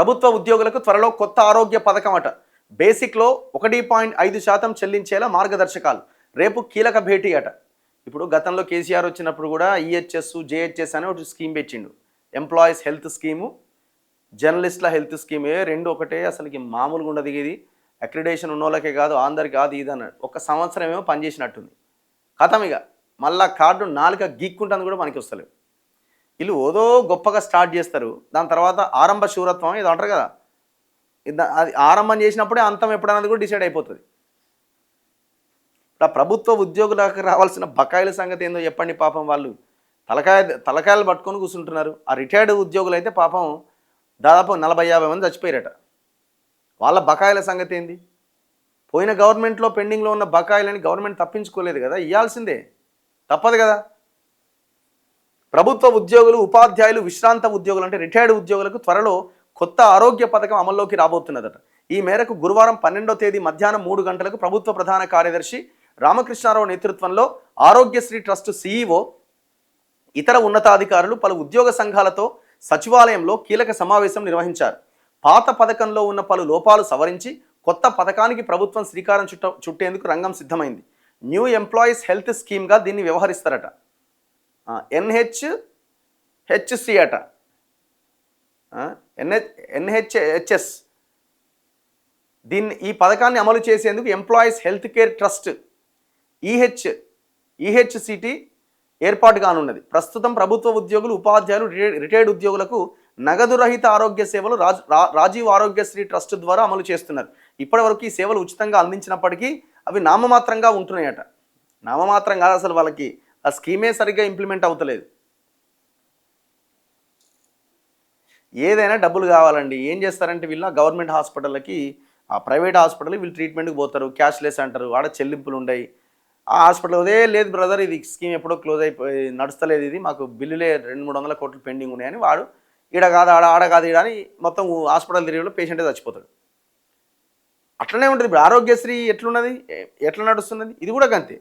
ప్రభుత్వ ఉద్యోగులకు త్వరలో కొత్త ఆరోగ్య పథకం అట. బేసిక్లో 1.5% చెల్లించేలా మార్గదర్శకాలు. రేపు కీలక భేటీ అట. ఇప్పుడు గతంలో కేసీఆర్ వచ్చినప్పుడు కూడా ఈహెచ్ఎస్ జేహెచ్ఎస్ అనే ఒక స్కీమ్ పెట్టిండు. ఎంప్లాయీస్ హెల్త్ స్కీము, జర్నలిస్టుల హెల్త్ స్కీమ్, రెండు ఒకటే. అసలుకి మామూలుగా ఉండదు ఇది. అక్రిడేషన్ ఉన్న వాళ్ళకే కాదు, అందరికి కాదు ఇది అన్నాడు. ఒక సంవత్సరం ఏమో పనిచేసినట్టుంది. కథం ఇక మళ్ళా కార్డు నాలుక గీక్కుంటుంది కూడా మనకి వస్తలేదు. వీళ్ళు ఓదో గొప్పగా స్టార్ట్ చేస్తారు, దాని తర్వాత ఆరంభ శూరత్వం ఇది అంటారు కదా, అది ఆరంభం చేసినప్పుడే అంతం ఎప్పుడన్నది కూడా డిసైడ్ అయిపోతుంది. ఇప్పుడు ప్రభుత్వ ఉద్యోగులకు రావాల్సిన బకాయిల సంగతి ఏందో చెప్పండి. పాపం వాళ్ళు తలకాయలు పట్టుకొని కూర్చుంటున్నారు. ఆ రిటైర్డ్ ఉద్యోగులు అయితే పాపం దాదాపు 40-50 మంది చచ్చిపోయారట. వాళ్ళ బకాయిల సంగతి ఏంది? పోయిన గవర్నమెంట్లో పెండింగ్లో ఉన్న బకాయిలని గవర్నమెంట్ తప్పించుకోలేదు కదా, ఇవ్వాల్సిందే, తప్పదు కదా. ప్రభుత్వ ఉద్యోగులు, ఉపాధ్యాయులు, విశ్రాంత ఉద్యోగులు అంటే రిటైర్డ్ ఉద్యోగులకు త్వరలో కొత్త ఆరోగ్య పథకం అమల్లోకి రాబోతున్నదట. ఈ మేరకు గురువారం 12వ తేదీ మధ్యాహ్నం 3 గంటలకు ప్రభుత్వ ప్రధాన కార్యదర్శి రామకృష్ణారావు నేతృత్వంలో ఆరోగ్యశ్రీ ట్రస్ట్ సీఈఓ, ఇతర ఉన్నతాధికారులు, పలు ఉద్యోగ సంఘాలతో సచివాలయంలో కీలక సమావేశం నిర్వహించారు. పాత పథకంలో ఉన్న పలు లోపాలు సవరించి కొత్త పథకానికి ప్రభుత్వం శ్రీకారం చుట్టేందుకు రంగం సిద్ధమైంది. న్యూ ఎంప్లాయీస్ హెల్త్ స్కీమ్గా దీన్ని వ్యవహరిస్తారట. ఎన్హెచ్సి అట, ఎన్హెచ్ఎస్. ఈ పథకాన్ని అమలు చేసేందుకు ఎంప్లాయీస్ హెల్త్ కేర్ ట్రస్ట్ ఈహెచ్సిటి ఏర్పాటు కానున్నది. ప్రస్తుతం ప్రభుత్వ ఉద్యోగులు, ఉపాధ్యాయులు, రిటైర్డ్ ఉద్యోగులకు నగదు రహిత ఆరోగ్య సేవలు రాజీవ్ ఆరోగ్యశ్రీ ట్రస్ట్ ద్వారా అమలు చేస్తున్నారు. ఇప్పటి వరకు ఈ సేవలు ఉచితంగా అందించినప్పటికీ అవి నామమాత్రంగా ఉంటున్నాయట. నామమాత్రం కాదు, అసలు వాళ్ళకి ఆ స్కీమే సరిగ్గా ఇంప్లిమెంట్ అవుతలేదు. ఏదైనా డబ్బులు కావాలండి. ఏం చేస్తారంటే వీళ్ళ గవర్నమెంట్ హాస్పిటళ్ళకి, ఆ ప్రైవేట్ హాస్పిటల్ వీళ్ళు ట్రీట్మెంట్కి పోతారు, క్యాష్లెస్ అంటారు, ఆడ చెల్లింపులు ఉండయి. ఆ హాస్పిటల్ అదే లేదు బ్రదర్, ఇది స్కీమ్ ఎప్పుడో క్లోజ్ అయిపోయి నడుస్తలేదు, ఇది మాకు బిల్లులే 200-300 కోట్లు పెండింగ్ ఉన్నాయని వాడు ఈడ కాదు ఆడ కాదు ఈడ అని మొత్తం హాస్పిటల్ తిరిగిలో పేషెంటే చచ్చిపోతాడు. అట్లనే ఉంటుంది. ఇప్పుడు ఆరోగ్యశ్రీ ఎట్లున్నది, ఎట్లా నడుస్తున్నది, ఇది కూడా అంతే.